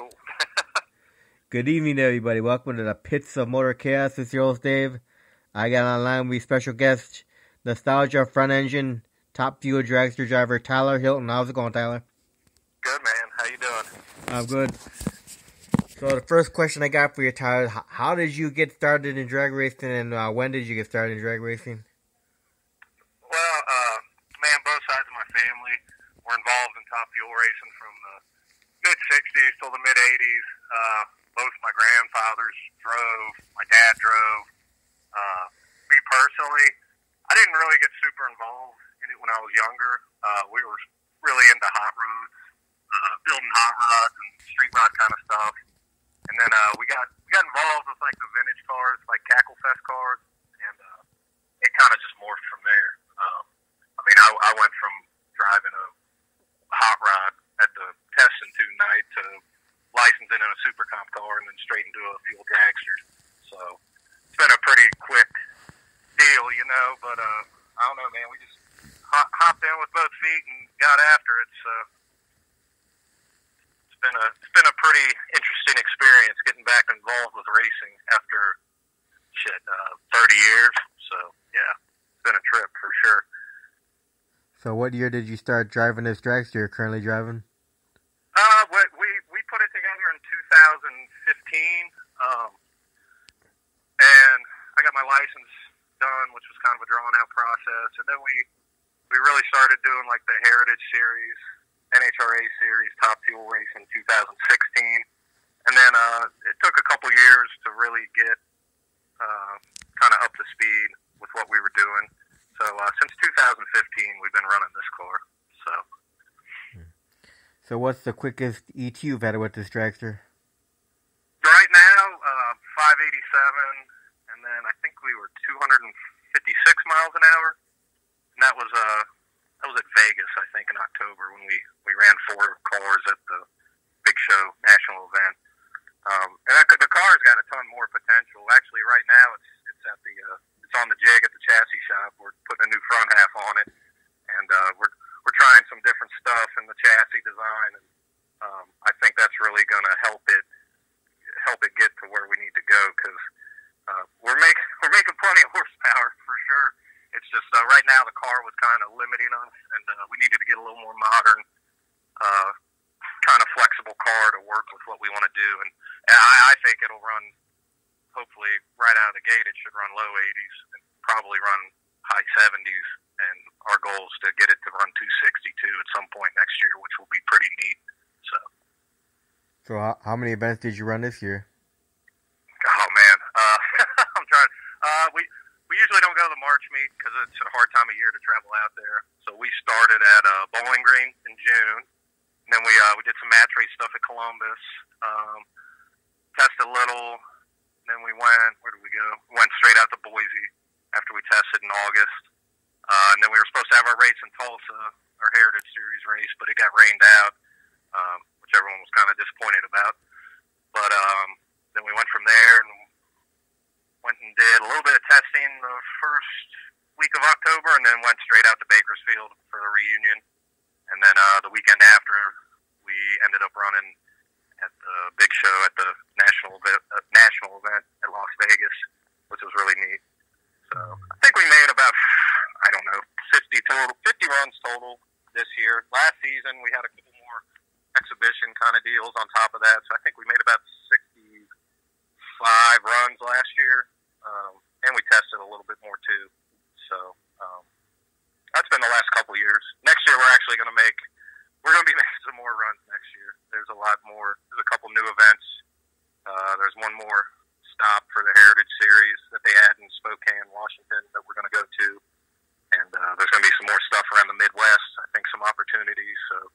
cool. Good evening, everybody. Welcome to the Pits of Motor Chaos. It's your host, Dave. I got online with special guest, Nostalgia Front Engine, Top Fuel Dragster driver, Tyler Hilton. How's it going, Tyler? Good, man. How you doing? I'm good. So the first question I got for you, Tyler, how did you get started in drag racing, and when did you get started in drag racing? Well, man, both sides of my family were involved in Top Fuel racing from the mid-'60s till the mid-'80s. Both my grandfathers drove. My dad drove. Me personally, I didn't really get super involved in it when I was younger. We were really into hot rods, building hot rods and street rod kind of stuff. And then we got involved with like the vintage cars, like Cackle Fest cars, and it kind of just morphed from there. I went from driving a hot rod at the test and tune night to licensing in a super comp car and then straight into a fuel dragster. So it's been a pretty quick deal, you know, but I don't know, man, we just hopped in with both feet and got after it. So it's been a pretty interesting experience getting back involved with racing after 30 years. So yeah, it's been a trip for sure. So what year did you start driving this dragster you're currently driving? We put it together in 2015, and I got my license done, which was kind of a drawn-out process, and then we really started doing like the Heritage Series, NHRA Series, Top Fuel Race in 2016, and then it took a couple years to really get kind of up to speed with what we were doing. So since 2015, we've been running this car. So what's the quickest ET you've had with this dragster? Right now, 587, and then I think we were 256 miles an hour. And that was at Vegas, I think, in October when we ran 4 cars at the Big Show national event. And the car's got a ton more potential. Actually, right now it's at it's on the jig at the chassis shop. We're putting a new front half on it, and we're trying some different stuff in the chassis design, and I think that's really going to help it get to where we need to go, because we're making plenty of horsepower for sure. It's just right now the car was kind of limiting us, and we needed to get a little more modern, kind of flexible car to work with what we want to do, and I think it'll run, hopefully right out of the gate, it should run low 80s and probably run high 70s. And our goal is to get it to run 262 at some point next year, which will be pretty neat. So how many events did you run this year? Oh man, I'm trying. We usually don't go to the March meet because it's a hard time of year to travel out there. So we started at Bowling Green in June, and then we did some match race stuff at Columbus, tested a little, and then we went. Where did we go? We went straight out to Boise after we tested in August. And then we were supposed to have our race in Tulsa, our Heritage Series race, but it got rained out, which everyone was kind of disappointed about. But then we went from there and went and did a little bit of testing the first week of October, and then went straight out to Bakersfield for the reunion. And then the weekend after, we ended up running at the Big Show at the national event at Las Vegas, which was really neat. So I think we made about, 50 runs total this year. Last season, we had a couple more exhibition kind of deals on top of that, so I think we made about 65 runs last year, and we tested a little bit more too. So that's been the last couple years. Next year, we're going to be making some more runs next year. There's a lot more. There's a couple new events. There's one more stop for the Heritage Series that they had in Spokane, Washington, that we're going to go to. And there's going to be some more stuff around the Midwest, I think some opportunities. So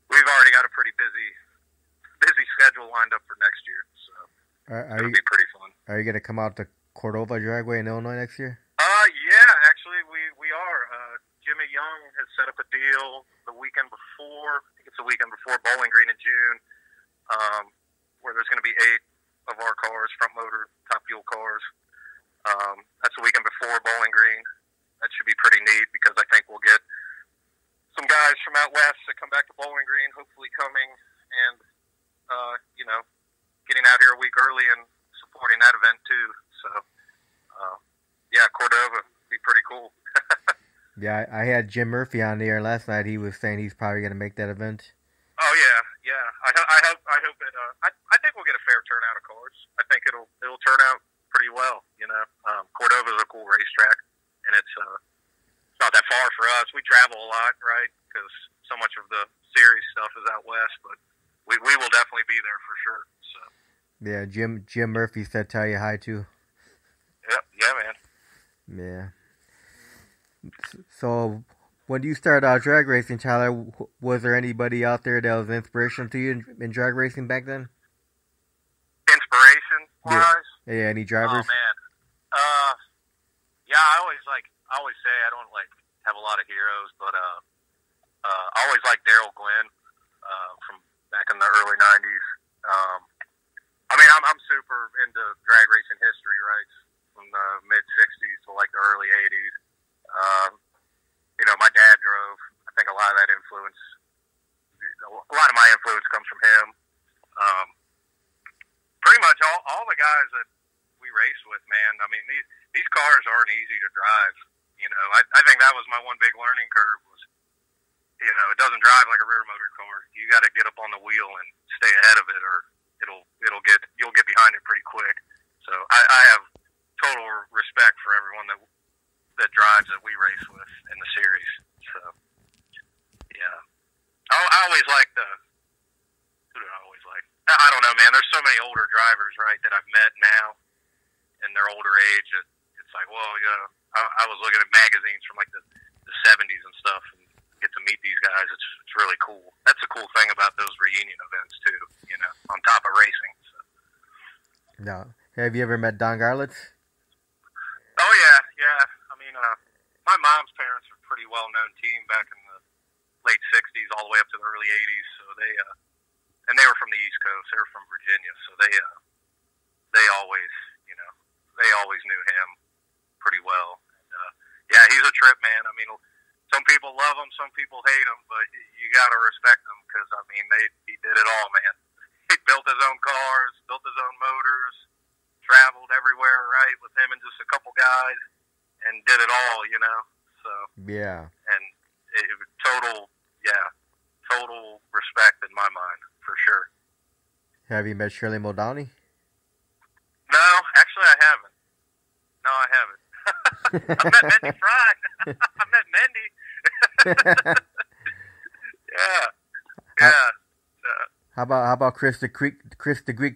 we've already got a pretty busy schedule lined up for next year. So it'll be pretty fun. Are you going to come out to Cordova Dragway in Illinois next year? Yeah, actually we are. Jimmy Young has set up a deal the weekend before, I think it's the weekend before Bowling Green in June, where there's going to be 8 of our cars, front motor, Top Fuel cars. That's the weekend before Bowling Green. That should be pretty neat because I think we'll get some guys from out west that come back to Bowling Green, hopefully coming, and getting out here a week early and supporting that event too. So, Cordova would be pretty cool. Yeah, I had Jim Murphy on the air last night. He was saying he's probably going to make that event. Oh yeah. I hope it. I think we'll get a fair turnout of cars. I think it'll turn out pretty well. Cordova's a cool racetrack, and it's not that far for us. We travel a lot, right? Because so much of the series stuff is out west, but we will definitely be there for sure. So. Yeah, Jim Murphy said tell you hi too. Yep, yeah, man. Yeah. So, when you started out drag racing, Tyler, was there anybody out there that was an inspiration to you in drag racing back then? Inspiration-wise? Yeah, any drivers? Oh, man. I always say I don't, have a lot of heroes, but I always liked Daryl Glenn from back in the early 90s. I'm super into drag racing history, right? From the mid-60s to, the early 80s. My dad drove. I think a lot of my influence comes from him. Pretty much all the guys that we race with, man. These cars aren't easy to drive. I think that was my one big learning curve was, it doesn't drive like a rear motor car. You got to get up on the wheel and stay ahead of it, or you'll get behind it pretty quick. So I have total respect for everyone that drives that we race with in the series. So, yeah. I always like who do I always like? I don't know, man. There's so many older drivers, right, that I've met now in their older age. It's like, well, I was looking at magazines from the 70s and stuff and get to meet these guys. It's really cool. That's the cool thing about those reunion events too, on top of racing. So. No. Have you ever met Don Garlits? Oh, yeah. My mom's parents were a pretty well-known team back in the late 60s all the way up to the early 80s. So and they were from the East Coast. They were from Virginia. So they always, they always knew him pretty well. And, he's a trip, man. Some people love him, some people hate him, but you got to respect him because, he did it all, man. He built his own cars, built his own motors, traveled everywhere, right, with him and just a couple guys. And did it all, So yeah, and total respect in my mind for sure. Have you met Shirley Muldowney? No, actually, I haven't. No, I haven't. I met Mindy Fry. I met Mindy. Yeah. How about Krista Greek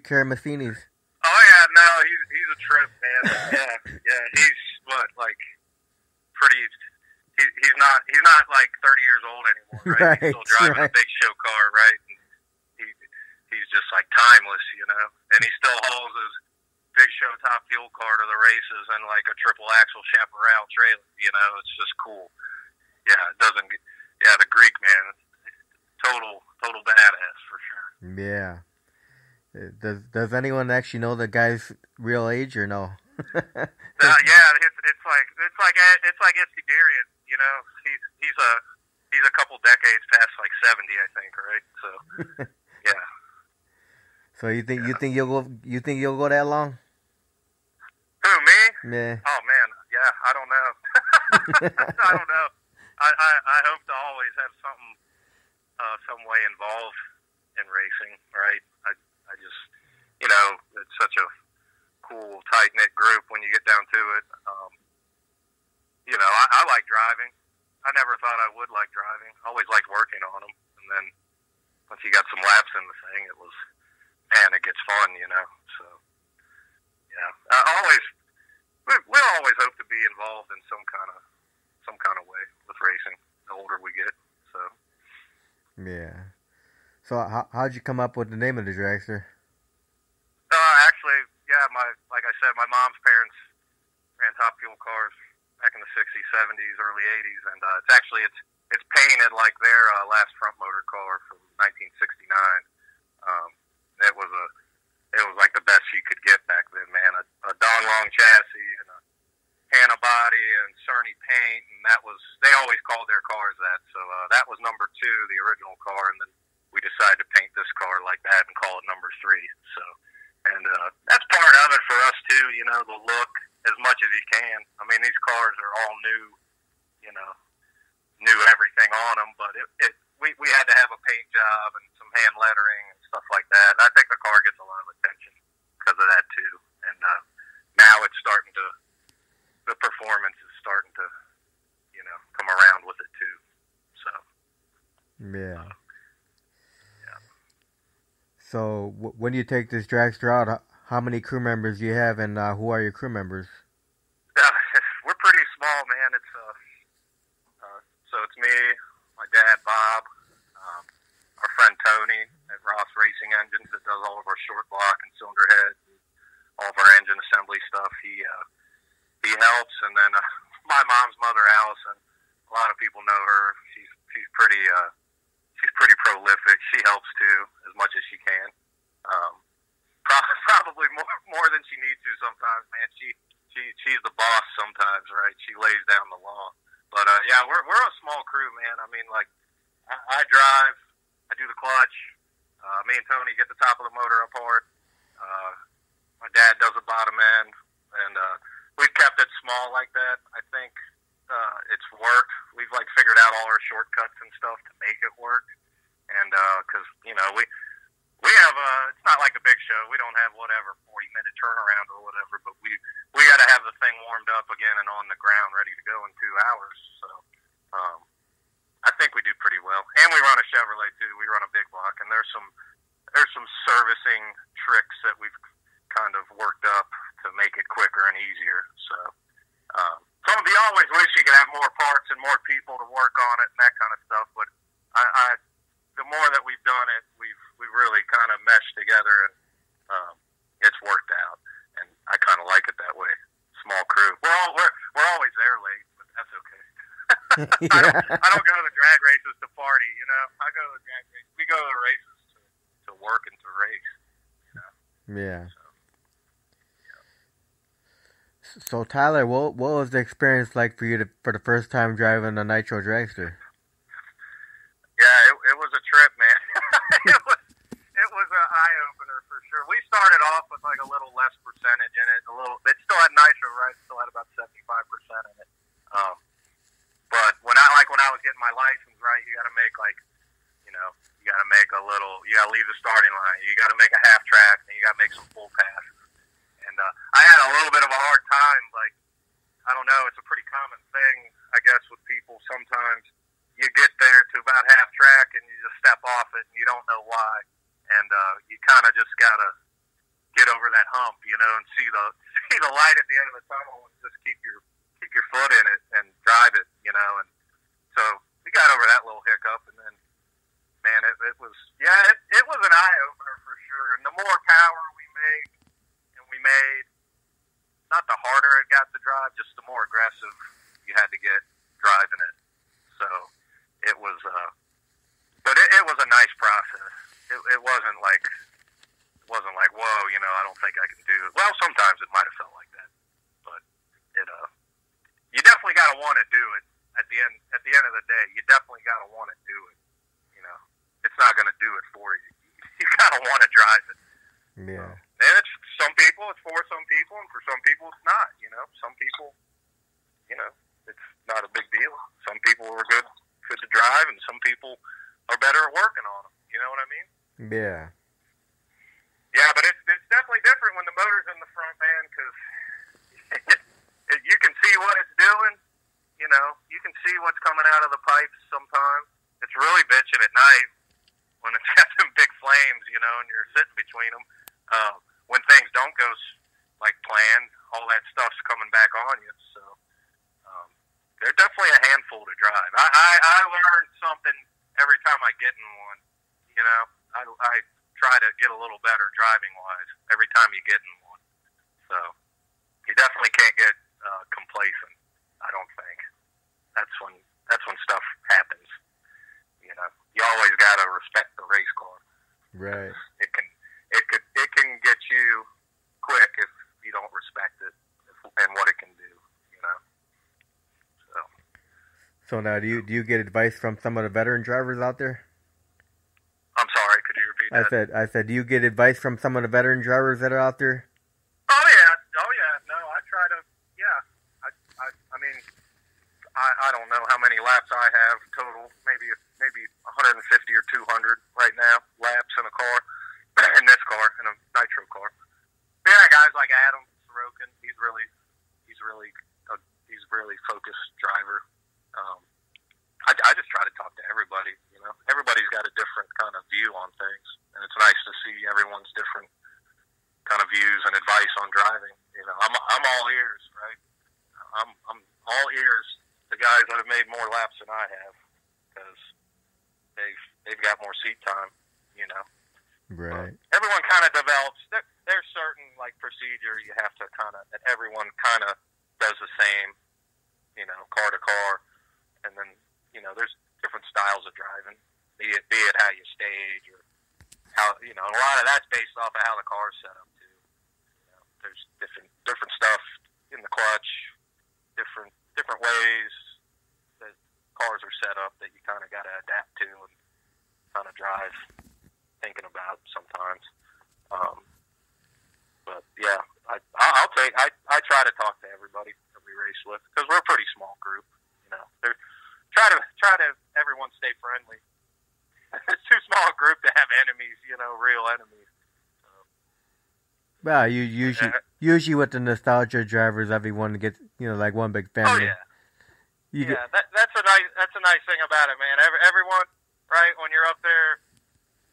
Karamathines? Oh yeah, no, he's a trip, man. Yeah. He's pretty. He's not 30 years old anymore, right? Right, He's still driving a big show car, right? And he's just timeless, And he still hauls his big show top fuel car to the races and a triple axle chaparral trailer. It's just cool. Yeah, it doesn't. Yeah, the Greek man, total badass for sure. Yeah. Does anyone actually know the guy's real age or no? It's like Escuderian, he's a couple decades past 70, I think, right? So yeah. So you think you'll go that long? Who, me? Yeah. Oh man, yeah, I don't know. I don't know. I hope to always have something some way involved in racing, right? I just it's such a cool, tight-knit group when you get down to it. I like driving. I never thought I would like driving. I always liked working on them. And then once you got some laps in the thing, it gets fun, So, yeah. We'll always hope to be involved in some kind of way with racing the older we get, so. Yeah. So how'd you come up with the name of the Dragster? Actually, yeah, like I said, my mom's parents ran top fuel cars back in the 60s, 70s, early 80s, and it's painted like their last front motor car from 1969. It was the best you could get back then, man. A Don Long chassis and a Hanna body and Cerny paint, and they always called their cars that. So that was number 2, the original car, and then we decided to paint this car like that and call it 3. So, and that's part of it for us too. You know, the look as much as you can. I mean, these cars are all new. You know, new everything on them, but we had to have a paint job and some hand lettering and stuff like that. I think the car gets a lot of attention because of that too. And now it's starting to, the performance is starting to, you know, come around with it too. So. Yeah. Yeah. So when you take this dragster out, how many crew members do you have, and who are your crew members? We're pretty small, man. It's so it's me, my dad, Bob, our friend Tony at Ross Racing Engines that does all of our short block and cylinder heads, and all of our engine assembly stuff. He helps, and then my mom's mother, Allison. A lot of people know her. She's pretty prolific. She helps too, as much as she can. Probably more than she needs to sometimes, man. She's the boss sometimes, right? She lays down the law. But yeah, we're a small crew, man. I mean, like I drive, I do the clutch. Me and Tony get the top of the motor apart. My dad does the bottom end, and we've kept it small like that. I think it's worked. We've like figured out all our shortcuts and stuff to make it work. And because you know we have it's not like a big show. We don't have whatever 40-minute turnaround or whatever, but we got to have the thing warmed up again and on the ground ready to go in 2 hours. So I think we do pretty well. And we run a Chevrolet too. We run a big block, and there's some servicing tricks that we've kind of worked up to make it quicker and easier. So some of you always wish you could have more parts and more people to work on it and that kind of stuff, but I the more that we've done it, we've really kind of meshed together, and it's worked out. And I kind of like it that way. Small crew. We're always there late, but that's okay. I don't go to the drag races to party, you know. I go to the drag races. We go to the races to work and to race. You know? Yeah. So Tyler, what was the experience like for you for the first time driving a Nitro Dragster? Yeah, it was a trip, man. it was an eye opener for sure. We started off with like a little less percentage in it. It still had nitro, right? It still had about 75% in it. But when I was getting my license, right, you got to make like, you know, you got to make a little. You got to leave the starting line. You got to make a half track, and you got to make some full passes. And I had a little bit of a hard time. Like, I don't know. It's a pretty common thing, I guess, with people sometimes. You get there to about half track and you just step off it and you don't know why. And you kind of just got to get over that hump, you know, and see the light at the end of the tunnel and just keep your foot in it and drive it, you know. And so we got over that little hiccup, and then, man, it was an eye-opener for sure. And the more power we made, not the harder it got to drive, just the more aggressive you had to get driving it. So it was, but it was a nice process. It wasn't like, whoa, you know, I don't think I can do it. Well, sometimes it might have felt like that, but you definitely got to want to do it at the end of the day. You definitely got to want to do it. You know, it's not going to do it for you. You got to want to drive it. Yeah. And it's some people, it's for some people, and for some people it's not, you know. Some people, you know, it's not a big deal. Some people are good to drive, and some people are better at working on them. You know what I mean? Yeah. Yeah, but it's definitely different when the motor's in the front, man, because you can see what it's doing. You know, you can see what's coming out of the pipes sometimes. It's really bitching at night when it's got some big flames, you know, and you're sitting between them. When things don't go like planned, all that stuff's coming back on you. So they're definitely a handful to drive. I learn something every time I get in one. You know, I try to get a little better driving wise every time you get in one. So you definitely can't get complacent. I don't think that's when stuff happens. You know, you always got to respect the race car. Right. It can get you quick if you don't respect it and what it can do. You know. So now, do you get advice from some of the veteran drivers out there? I'm sorry. Could you repeat you, Dad. I said, do you get advice from some of the veteran drivers that are out there? Oh yeah. No, I try to. Yeah. I mean, I don't know how many laps I have total. Maybe 150 or 200 right now laps in a car, in this car, in a nitro car. But yeah, guys like Adam Sorokin, he's really focused driver. I just try to talk to everybody. You know, everybody's got a different kind of view on things, and it's nice to see everyone's different kind of views and advice on driving. You know, I'm all ears, right? I'm all ears. The guys that have made more laps than I have, because they've got more seat time. You know, right? Everyone kind of develops. There's certain like procedure you have to kind of, and everyone kind of does the same. You know, car to car, and then there's different styles of driving. Be it how you stage or how a lot of that's based off of how the car's set up too. You know, there's different stuff in the clutch, different ways that cars are set up that you kind of got to adapt to and kind of drive thinking about sometimes. But yeah, I try to talk to everybody that we race with, because we're a pretty small group. You know, try to everyone stay friendly. It's too small a group to have enemies. Real enemies. Well, usually with the nostalgia drivers, everyone gets like one big family. Oh yeah. That's a nice thing about it, man. Everyone, right? When you're up there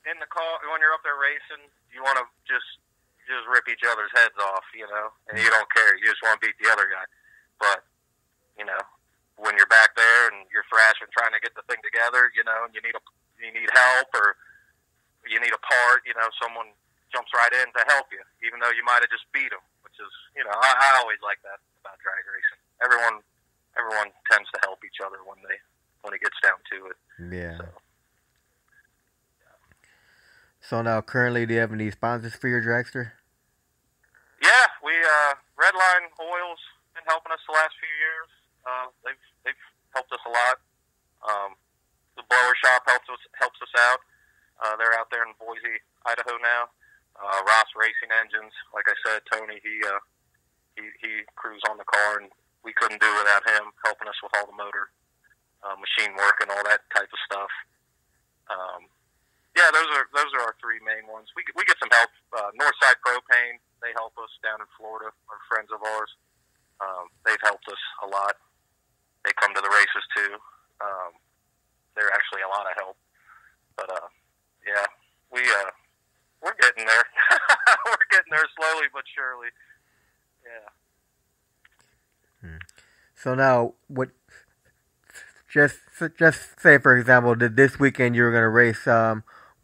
in the car, when you're up there racing, you want to just rip each other's heads off, and you don't care. You just want to beat the other guy. But when you're back there and you're thrashing, trying to get the thing together, and you need help or you need a part, someone jumps right in to help you, even though you might have just beat them. Which is, I always like that about drag racing. Everyone tends to help each other when it gets down to it. Yeah. So now, currently, do you have any sponsors for your dragster? Yeah, we Redline Oil's been helping us the last few years. They've helped us a lot. The blower shop helps us out. They're out there in Boise, Idaho now. Ross Racing Engines, like I said, Tony, he crews on the car, and we couldn't do without him helping us with all the motor, machine work, and all that type of stuff. Yeah, those are our three main ones. We get some help. Northside Propane, they help us down in Florida. Are friends of ours. They've helped us a lot. They come to the races too. They're actually a lot of help. But yeah, we're getting there. We're getting there slowly but surely. Yeah. So now, just say, for example, that this weekend you were going to race.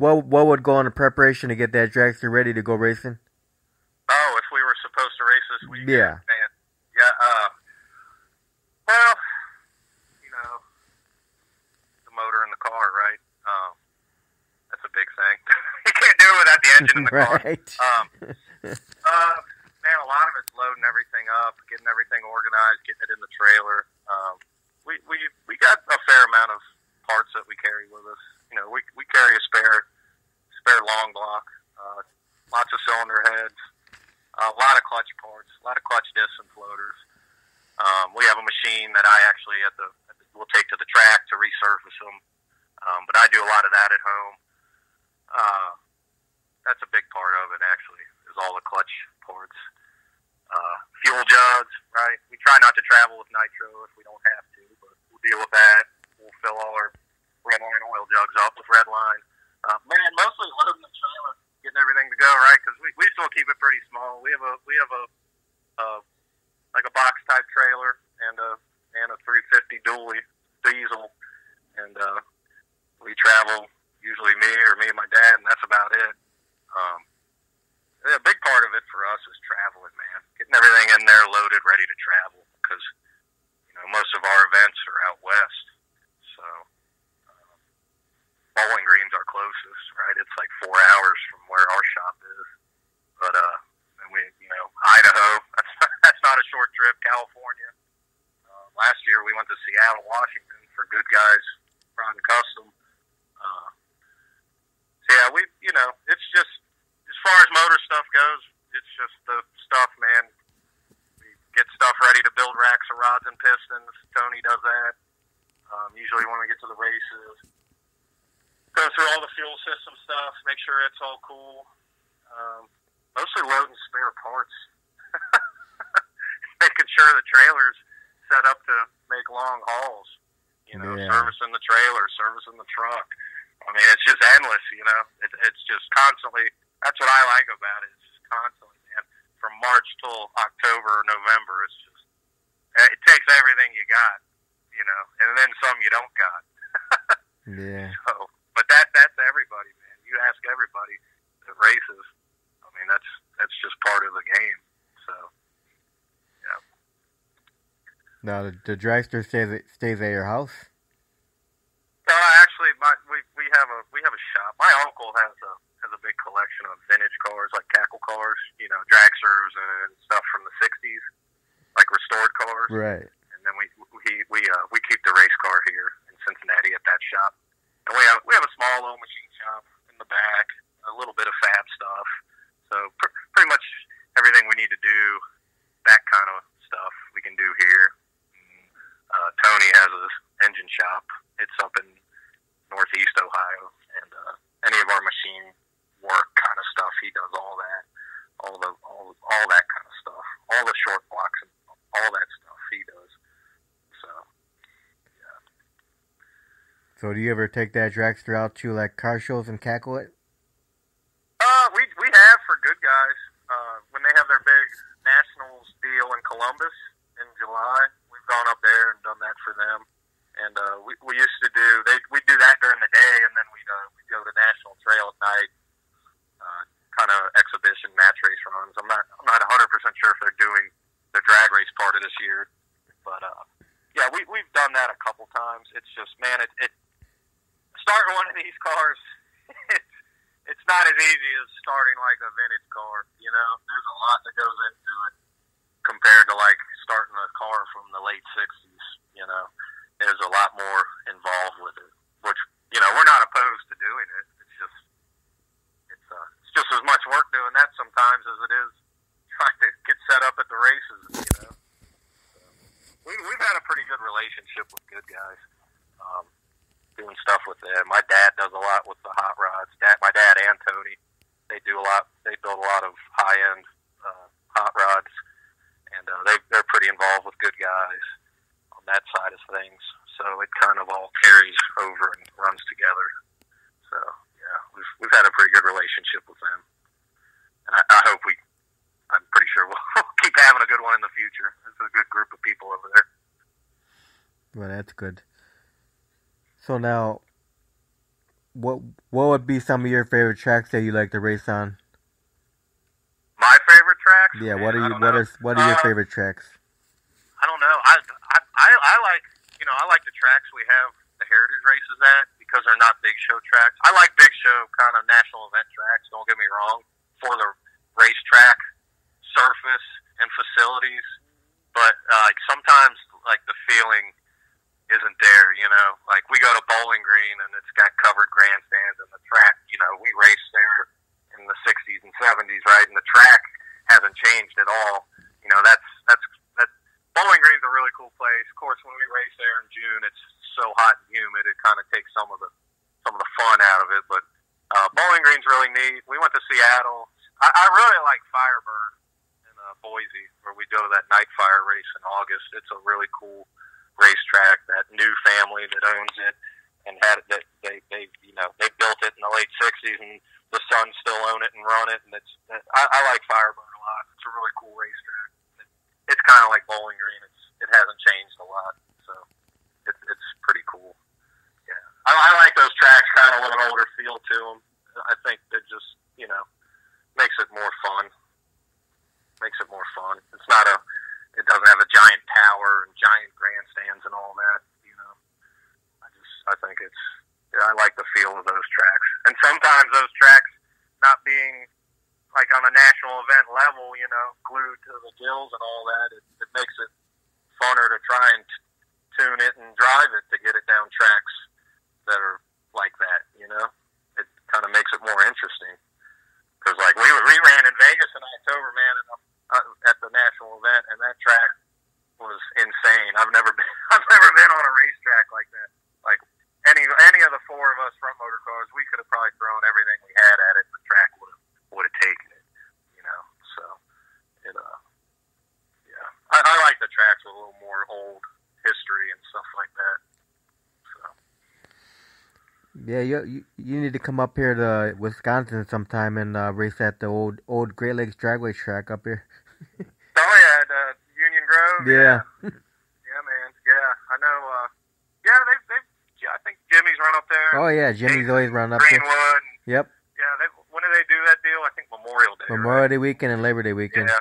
What would go on the preparation to get that dragster ready to go racing? Oh, if we were supposed to race this weekend? Yeah. Man. Yeah, well, the motor in the car, right? That's a big thing. You can't do it without the engine in the car. Right. Man, a lot of it's loading everything up, getting everything organized, getting it in the trailer. We got a fair amount of parts that we carry with us. We carry a spare long block, lots of cylinder heads, a lot of clutch parts, a lot of clutch discs and floaters. We have a machine that I actually will take to the track to resurface them, but I do a lot of that at home. That's a big part of it, actually, is all the clutch parts. Fuel jugs, right? We try not to travel with nitro if we don't have to, but we'll deal with that. We'll fill all our Redline oil jugs up with Redline. Man, mostly loading the trailer, getting everything to go, right? Because we still keep it pretty small. We have a like a box type trailer and a 350 dually diesel, and we travel usually me and my dad, and that's about it. A big part of it for us is traveling, man. Getting everything in there loaded, ready to travel, because most of our events are out west. So Bowling Green's our closest, right? It's like 4 hours from where our shop is. But and we, Idaho, that's not a short trip. California. Last year we went to Seattle, Washington for Good Guys Pride and Custom. So yeah, stuff goes, it's just the stuff, man. We get stuff ready to build racks of rods and pistons. Tony does that. Usually when we get to the races, go through all the fuel system stuff, make sure it's all cool. Mostly loading spare parts. Making sure the trailer's set up to make long hauls. Servicing the trailer, servicing the truck. I mean, it's just endless, It's just constantly, that's what I like about it. It's just constantly, man. From March till October or November, it's just, it takes everything you got, and then some you don't got. Yeah. So, but that's everybody, man. You ask everybody that races. I mean, that's just part of the game. So, yeah. Now, the dragster stays at your house? Actually, we have a shop. My uncle has a big collection of vintage cars, like cackle cars, dragsters and stuff from the '60s, like restored cars. Right. And then we keep the race car here in Cincinnati at that shop. And we have a small little machine shop in the back, a little bit of fab stuff. So pretty much everything we need to do, that kind of stuff, we can do here. Tony has his engine shop. It's up in Northeast Ohio, and any of our machine work kind of stuff, he does all that, all that kind of stuff, all the short blocks and all that stuff he does. So, yeah. So, do you ever take that dragster out to like car shows and cackle it? We have for good guys. When they have their big nationals deal in Columbus in July, we've gone up there and done that for them. And we used to we'd do that during the day, and then we'd go to National Trail at night, kind of exhibition match race runs. I'm not 100% sure if they're doing the drag race part of this year, but yeah, we've done that a couple times. It's just, man, it starting one of these cars, it's not as easy as starting like a vintage car. There's a lot that goes into it compared to like starting a car from the late '60s. There's a lot more involved with it, which, we're not opposed to doing it. It's just as much work doing that sometimes as it is trying to get set up at the races, So we've had a pretty good relationship with good guys, doing stuff with them. My dad does a lot with the hot rods. My dad and Tony, they do a lot. They build a lot of high-end hot rods, and they're pretty involved with good guys on that side of things. So it kind of all carries over and runs together. So yeah, we've had a pretty good relationship with them, and I hope I'm pretty sure we'll keep having a good one in the future. It's a good group of people over there. Well, that's good. So now, what would be some of your favorite tracks that you like to race on? My favorite tracks? Yeah, Man, what are your favorite tracks? I don't know. I like, I like the tracks we have the heritage races at because they're not big show tracks. I like big show kind of national event tracks, don't get me wrong, for the racetrack surface and facilities, but sometimes like the feeling isn't there, like we go to Bowling Green and it's got covered grandstands and the track, we raced there in the 60s and 70s, right? And the track hasn't changed at all. That's Bowling Green's a really cool place. Of course, when we race there in June, it's so hot and humid, it kind of takes some of the fun out of it. But Bowling Green's really neat. We went to Seattle. I really like Firebird in Boise, where we go to that night fire race in August. It's a really cool racetrack. That new family that owns it and had it, that they built it in the late '60s, and the sons still own it and run it. And I like Firebird a lot. It's a really cool racetrack. It's kind of like Bowling Green. It hasn't changed a lot, so it's pretty cool. Yeah, I like those tracks kind of with an older feel to them. I think that just makes it more fun. It doesn't have a giant tower and giant grandstands and all that. I think I like the feel of those tracks. And sometimes those tracks not being like on a national event level, glued to the gills and all that, it makes it funner to try and tune it and drive it to get it down tracks that are like that, It kind of makes it more interesting. Because, like, we ran in Yeah, you need to come up here to Wisconsin sometime and race at the old Great Lakes Dragway track up here. Oh yeah, Union Grove. Yeah. Yeah, man. Yeah, I know. Yeah, I think Jimmy's run up there. Oh yeah, Jimmy's always run up there. Greenwood. Yep. Yeah, when do they do that deal? I think Memorial Day. Memorial Day weekend and Labor Day weekend. Yeah.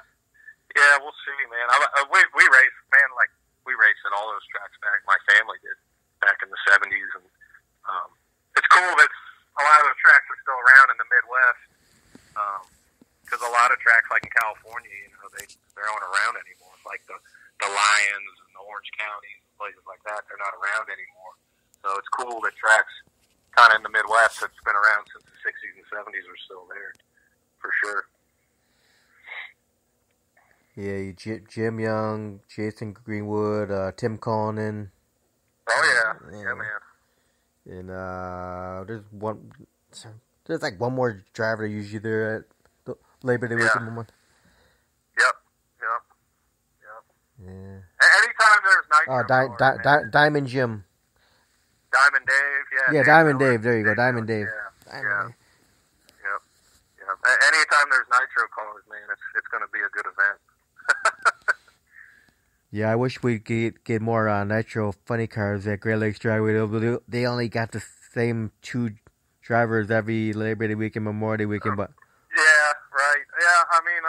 Yeah, we'll see, man. We race, man. Like we raced at all those tracks back. My family did back in the '70s, and it's cool that a lot of those tracks are still around in the Midwest. Because a lot of tracks, like in California, they aren't around anymore. Like the Lions and the Orange County and places like that, they're not around anymore. So it's cool that tracks kind of in the Midwest that's been around since the '60s and '70s are still there, for sure. Yeah, Jim Young, Jason Greenwood, Tim Cullinan. Oh yeah, man. And there's like one more driver usually there at the Labor Day weekend. Yep. Yeah. Anytime there's nitro. Diamond Jim. Diamond Dave, yeah. Yeah, Diamond Dave. There you go, Diamond Dave. Yeah. Yep. Anytime there's nitro cars, man, it's going to be a good event. Yeah, I wish we'd get more nitro funny cars at Great Lakes Dragway. They only got the same two drivers every Labor Day weekend, Memorial Day weekend, but. Yeah, right. Yeah, I mean,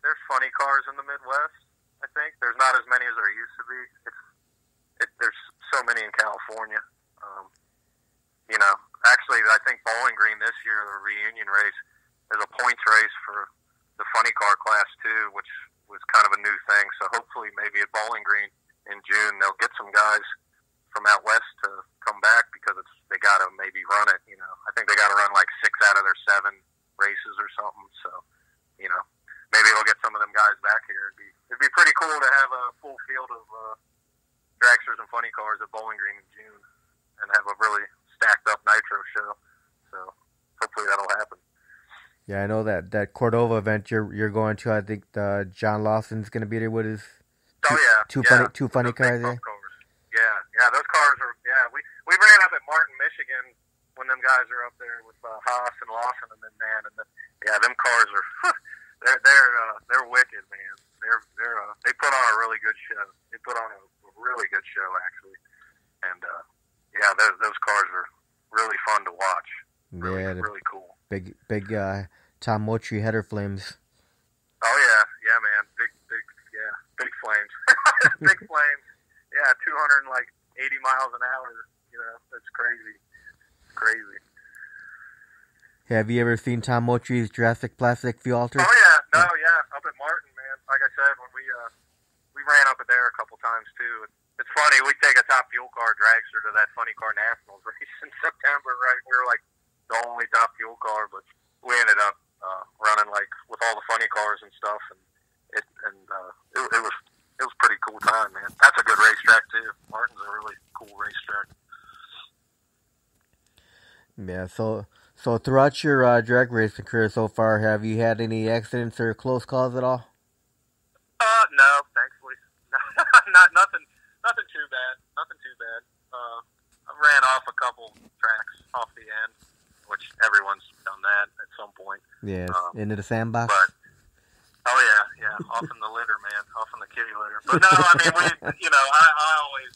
there's funny cars in the Midwest. I think there's not as many as there used to be. There's so many in California. Actually, I think Bowling Green this year, the reunion race, is a points race for the funny car class too, which was kind of a new thing. So hopefully, maybe at Bowling Green in June, they'll get some guys from out west to come back because they got to maybe run it. I think they got to run like 6 out of their 7 races or something. So, maybe it'll get some of them guys back here. It'd be pretty cool to have a full field of dragsters and funny cars at Bowling Green in June and have a really stacked up nitro show. So hopefully that'll happen. Yeah, I know that Cordova event you're going to. I think John Lawson's going to be there with his two funny cars there. Yeah, those cars are. Yeah, we ran up at Martin, Michigan when them guys are up there with Haas and Lawson and them, man. And them cars are they're wicked, man. They put on a really good show. They put on a really good show actually, and those cars are really fun to watch. Really cool. Big Tom Moultrie header flames. Oh yeah, man. Big flames. Big flames. Yeah, 280 miles an hour. That's crazy. Have you ever seen Tom Moultrie's Drastic Plastic fuel altar? Oh yeah, up at Martin, man. Like I said, when we ran up at there a couple times too. It's funny, we take a top fuel car dragster to that funny car nationals race in September, right? We were like the only top fuel car, but we ended up running like with all the funny cars and stuff, and it was pretty cool time, man. That's a good racetrack too. Martin's a really cool racetrack. Yeah, so throughout your drag racing career so far, have you had any accidents or close calls at all? No, thankfully, nothing too bad. I ran off a couple tracks off the end, which everyone's done that at some point. Yeah, into the sandbox. But off in the litter, man, off in the kitty litter. But no, I mean, I always,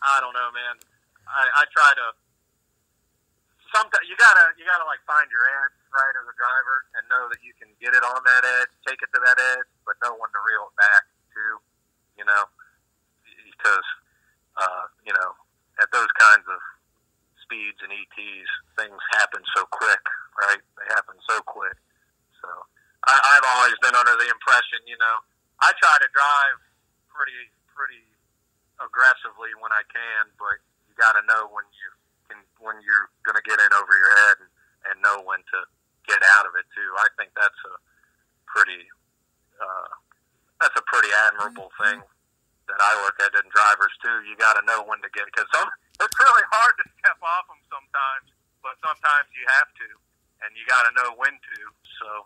I don't know, man. I try to. Sometimes you gotta like find your edge, right, as a driver, and know that you can get it on that edge, take it to that edge, but know when to reel it back too. Because at those kinds of speeds and ETs, things happen so quick, right? They happen so quick. So I've always been under the impression, I try to drive pretty aggressively when I can, but you got to know when you're going to get in over your head and know when to get out of it too. I think that's a pretty admirable thing that I look at in drivers too. You got to know when to get, because it's really hard to step off them sometimes, but sometimes you have to, and you got to know when to. So,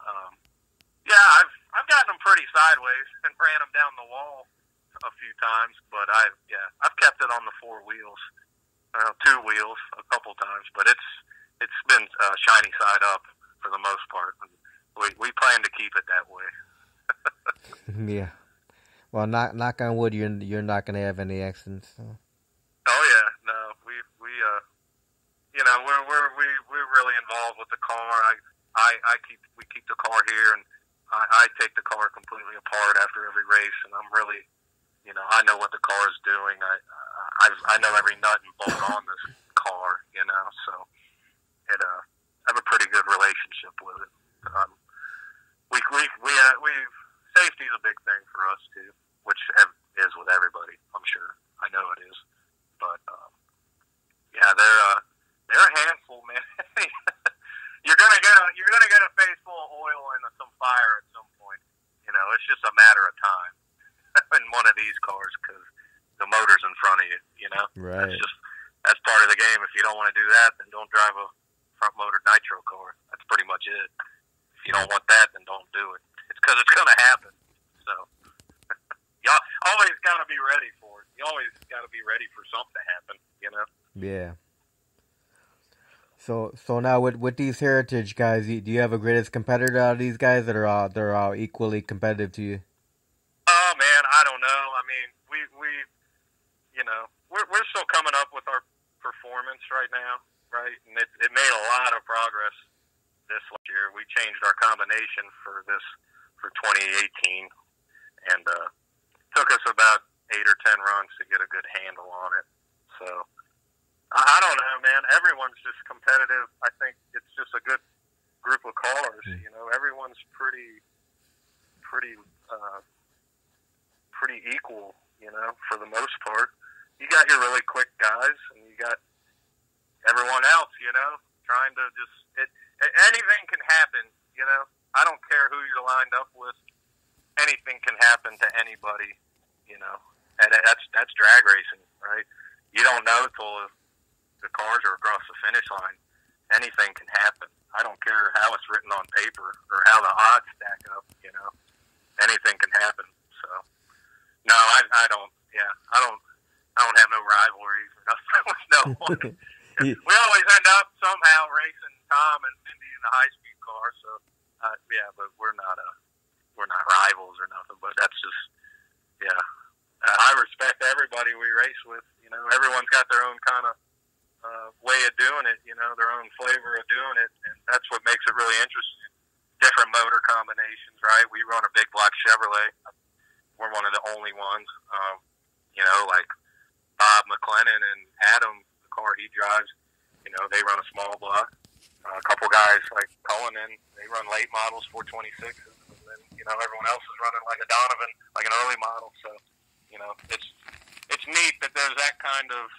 I've gotten them pretty sideways and ran them down the wall a few times, but I've kept it on the 4 wheels, 2 wheels a couple times, but it's been shiny side up for the most part. We plan to keep it that way. Yeah. Well, knock on wood, you're not gonna have any accidents. So. Oh yeah, no, we're really involved with the car. We keep the car here, and I take the car completely apart after every race, and I'm really, I know what the car is doing. I know every nut and bolt on this car, so I have a pretty good relationship with it. Safety is a big thing for us too, which is with everybody. I'm sure. I know it is, but they're a handful, man. You're gonna get a face full of oil and some fire at some point. It's just a matter of time in one of these cars because the motor's in front of you. Right. That's part of the game. If you don't want to do that, then don't drive a front motor nitro car. That's pretty much it. If you don't want that, then don't do it. It's because it's going to happen. So you always got to be ready for it. You always got to be ready for something to happen. Yeah. So now with these heritage guys, do you have a greatest competitor out of these guys that are all equally competitive to you? Oh man, I don't know. I mean, we're still coming up with our performance right now, right? And it made a lot of progress this year. We changed our combination for 2018, and took us about 8 or 10 runs to get a good handle on it. So I don't know, man. Everyone's just competitive. I think it's just a good group of cars. Everyone's pretty equal. For the most part. You got your really quick guys, and you got everyone else. Trying to anything can happen. I don't care who you're lined up with. Anything can happen to anybody. And that's drag racing, right? You don't know till the cars are across the finish line. Anything can happen. I don't care how it's written on paper or how the odds stack up. Anything can happen. So no, I don't. Yeah, I don't have no rivalries or nothing with no one. We always end up somehow racing Tom and Mindy in the high speed car. So but we're not rivals or nothing. But that's just I respect everybody we race with. Everyone's got their own kind of way of doing it. Their own flavor of doing it, and that's what makes it really interesting. Different motor combinations, right? We run a big black Chevrolet. We're one of the only ones. Like Bob McLennan and Adam, the car he drives, they run a small block. A couple guys like Cullinan, they run late models, 426s, and then everyone else is running like a Donovan, like an early model. So it's neat that there's that kind of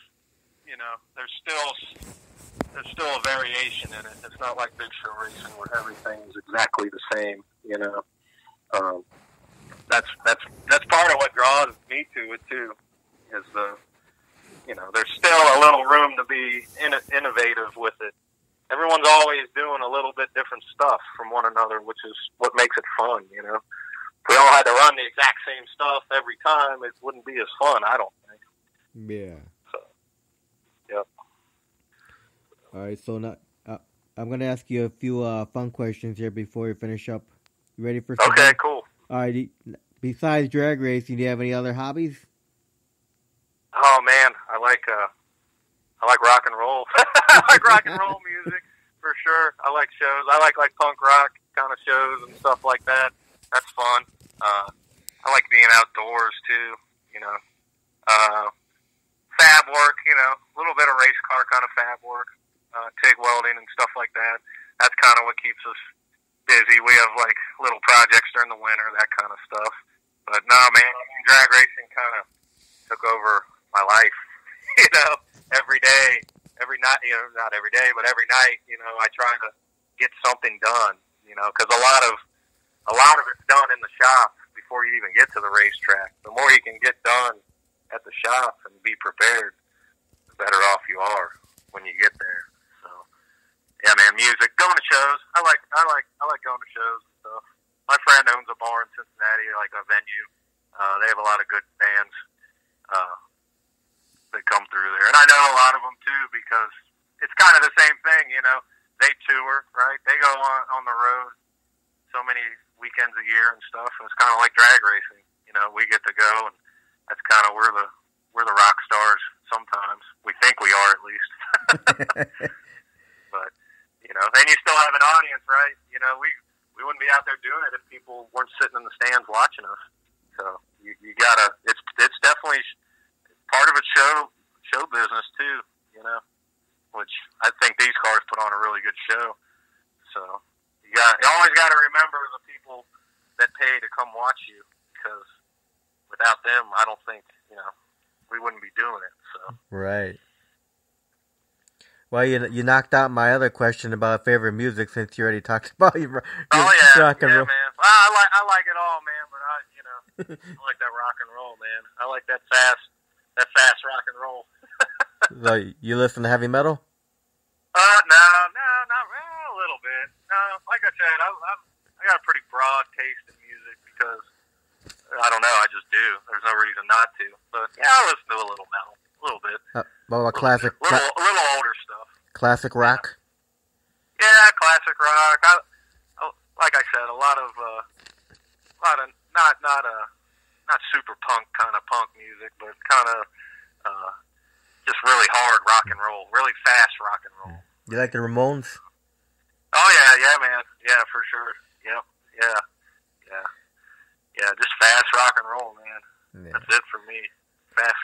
there's still a variation in it. It's not like big show racing where everything's exactly the same. That's part of what draws me to it too. Is there's still a little room to be innovative with it. Everyone's always doing a little bit different stuff from one another, which is what makes it fun. If we all had to run the exact same stuff every time, it wouldn't be as fun, I don't think. Yeah. So, yep. All right, so now I'm going to ask you a few fun questions here before we finish up. You ready for something? Okay, cool. All right, besides drag racing, do you have any other hobbies? Oh man, I like rock and roll. I like rock and roll music for sure. I like shows. I like punk rock kind of shows and stuff like that. That's fun. I like being outdoors too. Fab work. A little bit of race car kind of fab work, TIG welding and stuff like that. That's kind of what keeps us busy. We have like little projects during the winter, that kind of stuff. But no, man, drag racing kind of took over my life. Every day, every night. Not every day, but every night. I try to get something done. Because a lot of it's done in the shop before you even get to the racetrack. The more you can get done at the shop and be prepared, the better off you are when you get there. So, yeah, man, music, going to shows. I like going to shows and stuff. My friend owns a bar in Cincinnati, like a venue. They have a lot of good bands that come through there. And I know a lot of them, too, because it's kind of the same thing, you know. They tour, right? They go on the road so many weekends a year and stuff. And it's kind of like drag racing. You know, we get to go, and that's kind of we're the rock stars sometimes. We think we are, at least. But, you know, and you still have an audience, right? You know, we wouldn't be out there doing it if people weren't sitting in the stands watching us. So you gotta, it's definitely part of it's show business too, you know, which I think these cars put on a really good show. So you always got to remember the people that pay to come watch you, because without them, I don't think, you know, we wouldn't be doing it. So right. Well, you knocked out my other question about favorite music, since you already talked about your rock and roll. Man. Well, I like it all, man. But I like that rock and roll, man. I like that fast rock and roll. So you listen to heavy metal? No, not a little bit. No, like I said, I got a pretty broad taste in music because I don't know, I just do. There's no reason not to. But yeah, I listen to a little metal, a little bit. What about classic? A little older stuff. Classic rock? Yeah, classic rock. Like I said, a lot of not super punk kind of punk music, but kind of just really hard rock and roll, really fast rock and roll. You like the Ramones? Oh yeah, man, yeah, for sure. Yep, yeah, just fast rock and roll, man. Yeah. That's it for me. Fast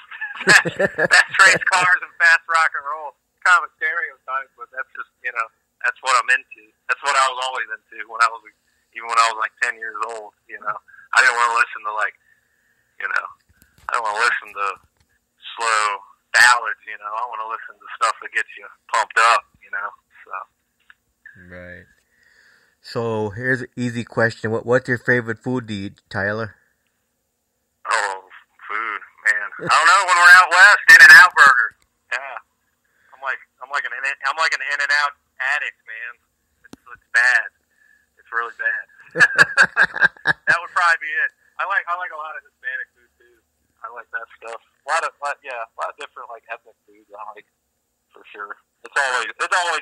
race cars and fast rock and roll. Kind of a stereotype, but that's just, you know, that's what I'm into. That's what I was always into even when I was like 10 years old, you know. I didn't want to listen to, like, you know, I don't want to listen to slow ballads, you know. I want to listen to stuff that gets you pumped up, you know. So. Right. So here's an easy question. What's your favorite food to eat, Tyler? Oh, food, man. I don't know. When we're out west, In-N-Out burger. Yeah. I'm like an In-N-Out addict, man. It's bad. It's really bad. That would probably be it. I like a lot of Hispanic food too. I like that stuff. A lot of different like ethnic foods I like, for sure. It's always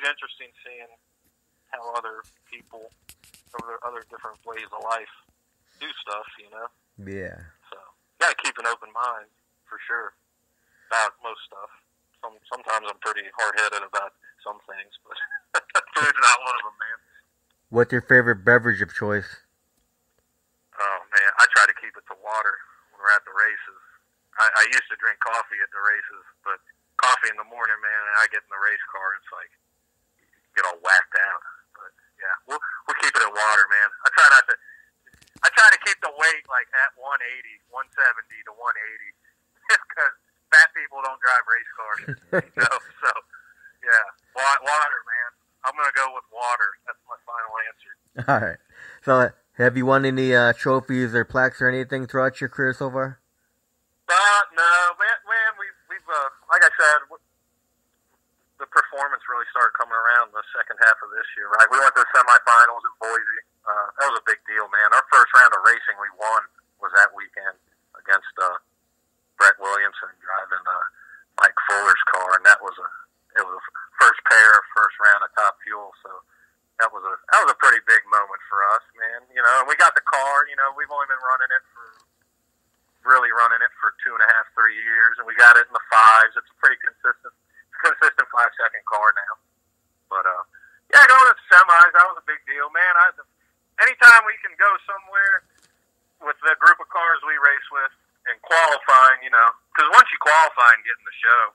interesting seeing how other people from other different ways of life do stuff, you know. Yeah. So you gotta keep an open mind, for sure, about most stuff. Sometimes I'm pretty hard-headed about some things, but food's not one of them, man. What's your favorite beverage of choice? Oh, man, I try to keep it to water when we're at the races. I used to drink coffee at the races, but coffee in the morning, man, and I get in the race car, it's like, you get all whacked out. But, yeah, we'll keep it at water, man. I try to keep the weight, like, at 180, 170 to 180, because fat people don't drive race cars, you know, so, yeah, water, man. I'm going to go with water. That's my final answer. All right. So, have you won any trophies or plaques or anything throughout your career so far? No, man, we've like I said, the performance really started coming around the second half of this year, right? We went to the semifinals in Boise. That was a big deal, man. Our first round of racing we won was that weekend against Brett Williamson driving Mike Fuller's car, and it was a first round of Top Fuel, so that was a pretty big moment for us, man. You know, and we got the car. You know, we've only been running it for 2.5, 3 years, and we got it in the fives. It's a pretty consistent 5-second car now. But yeah, going to the semis, that was a big deal, man. Anytime we can go somewhere with the group of cars we race with and qualifying, you know, because once you qualify and get in the show,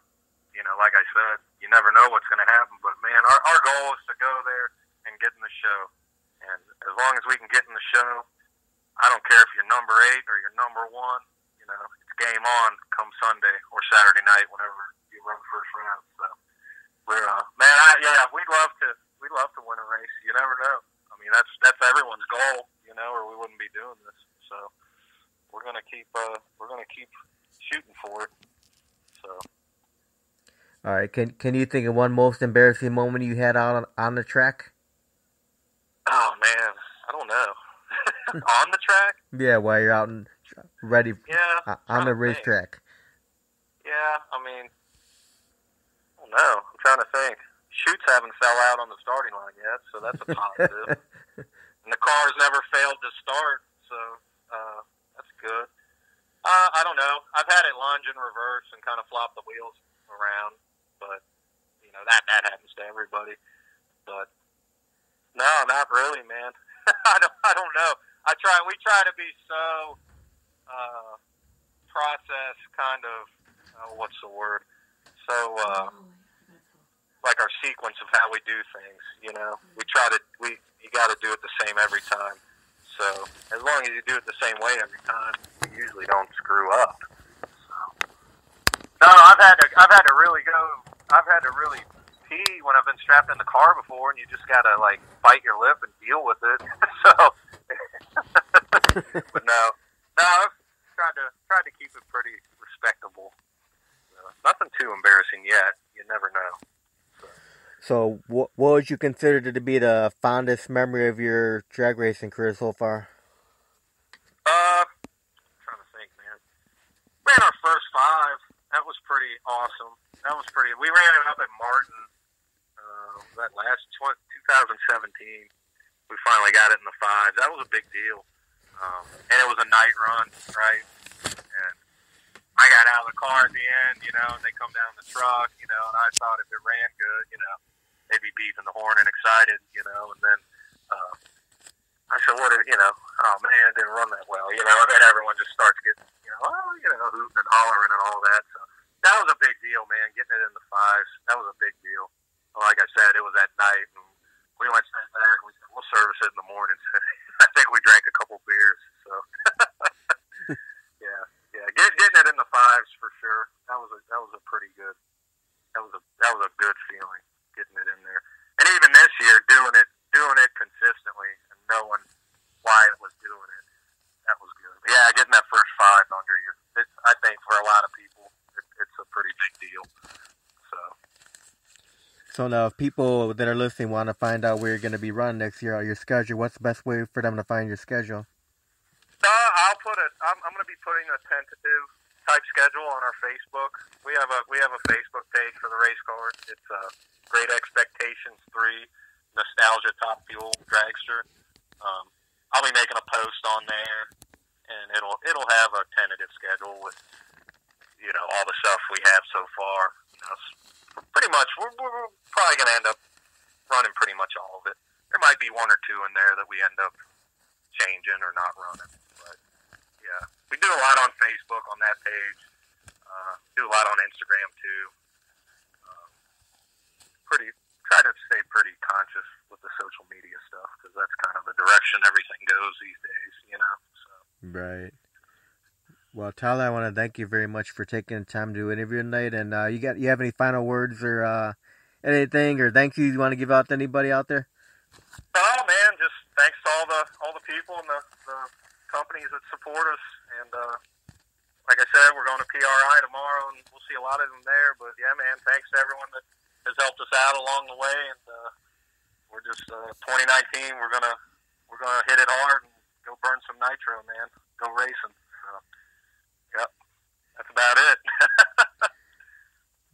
you know, like I said, you never know what's going to happen. But, man, our goal is to go there and get in the show. And as long as we can get in the show, I don't care if you're number 8 or you're number 1. You know, it's game on come Sunday or Saturday night whenever you run first round. So, we're, man, we'd love to win a race. You never know. I mean, that's everyone's goal, you know, or we wouldn't be doing this. So, we're gonna keep shooting for it. So. All right. Can you think of one most embarrassing moment you had out on the track? Oh man, I don't know. On the track? Yeah, while you're out and ready on the think. racetrack. Yeah, I mean, I don't know. I'm trying to think. Chutes haven't fell out on the starting line yet, so that's a positive. And the car's never failed to start, so that's good. I don't know. I've had it lunge in reverse and kind of flop the wheels around, but you know that happens to everybody. But no, not really, man. I don't know. We try to be so process kind of what's the word? So like our sequence of how we do things, you know. You got to do it the same every time. So as long as you do it the same way every time, you usually don't screw up. So no, I've had to really pee when I've been strapped in the car before, and you just gotta like bite your lip and deal with it. So, but no, I've tried to keep it pretty respectable. Nothing too embarrassing yet. You never know. So, what would you consider to be the fondest memory of your drag racing career so far? Trying to think, man. Ran our first 5. That was pretty awesome. We ran it up at Martin. That last 2017. We finally got it in the 5s. That was a big deal. And it was a night run, right? And I got out of the car at the end, you know, and they come down the truck, you know, and I thought if it ran good, you know, they'd be beeping the horn and excited, you know, and then I said, oh man, it didn't run that well, you know, and then everyone just starts getting, hooting and hollering and all that. So that was a big deal, man, getting it in the 5s. That was a big deal. Like I said, it was at night, and we went straight back. We said, we'll service it in the mornings. I think we drank a couple beers. So, yeah, getting it in the 5s for sure. That was a pretty good. That was a good feeling getting it in there. And even this year, doing it consistently and knowing why it was doing it, that was good. But yeah, getting that first 5 under you. I think for a lot of people, it's a pretty big deal. So now, if people that are listening want to find out where you're going to be running next year, or your schedule, what's the best way for them to find your schedule? I'm going to be putting a tentative type schedule on our Facebook. We have a Facebook page for the race car. It's Great Expectations 3 Nostalgia Top Fuel Dragster. I'll be making a post on there, and it'll have a tentative schedule with all the stuff we have so far. Pretty much, we're probably going to end up running pretty much all of it. There might be 1 or 2 in there that we end up changing or not running. But, yeah. We do a lot on Facebook on that page. Do a lot on Instagram, too. Try to stay pretty conscious with the social media stuff, because that's kind of the direction everything goes these days, So. Right. Well, Tyler, I want to thank you very much for taking the time to interview tonight. And you have any final words or anything or thank you want to give out to anybody out there? Oh man, just thanks to all the people and the companies that support us. And like I said, we're going to PRI tomorrow, and we'll see a lot of them there. But yeah, man, thanks to everyone that has helped us out along the way. And we're just 2019. We're gonna hit it hard and go burn some nitro, man. Go racing. Yep, that's about it.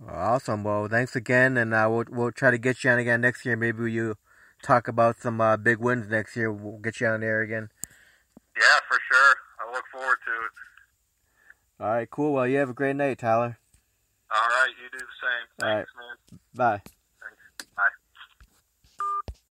Awesome. Well, thanks again, and we'll try to get you on again next year. Maybe you talk about some big wins next year. We'll get you on there again. Yeah, for sure. I look forward to it. All right, cool. Well, you have a great night, Tyler. All right, you do the same. Thanks, man. Bye.